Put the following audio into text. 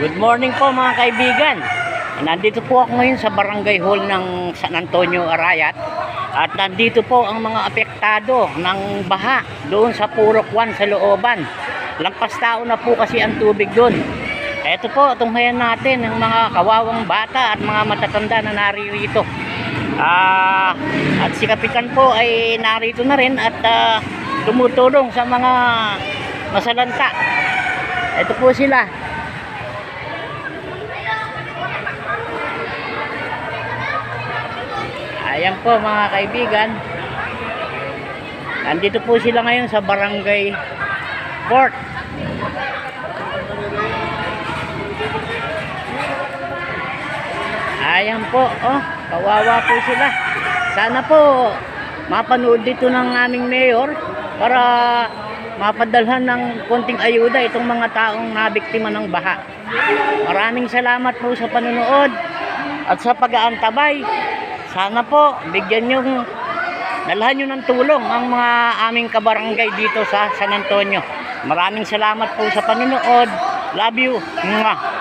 Good morning po mga kaibigan. Nandito po ako ngayon sa Barangay Hall ng San Antonio, Arayat. At nandito po ang mga apektado ng baha doon sa Purok 1 sa looban. Lampas tao na po kasi ang tubig doon. Ito po, tunghayan natin ang mga kawawang bata at mga matatanda na naririto. At si Kapitan po ay narito na rin at tumutulong sa mga masalanta. Ito po sila. Ayan po mga kaibigan. Nandito po sila ngayon sa Barangay Court. Ayan po, oh, kawawa po sila. Sana po mapanood dito ng aming mayor para mapadalhan ng konting ayuda itong mga taong nabiktima ng baha. Maraming salamat po sa panonood at sa pag-aantabay. Sana po bigyan nyo, dalhan nyo ng tulong ang mga aming kabarangay dito sa San Antonio. Maraming salamat po sa panonood. Love you. Mwah.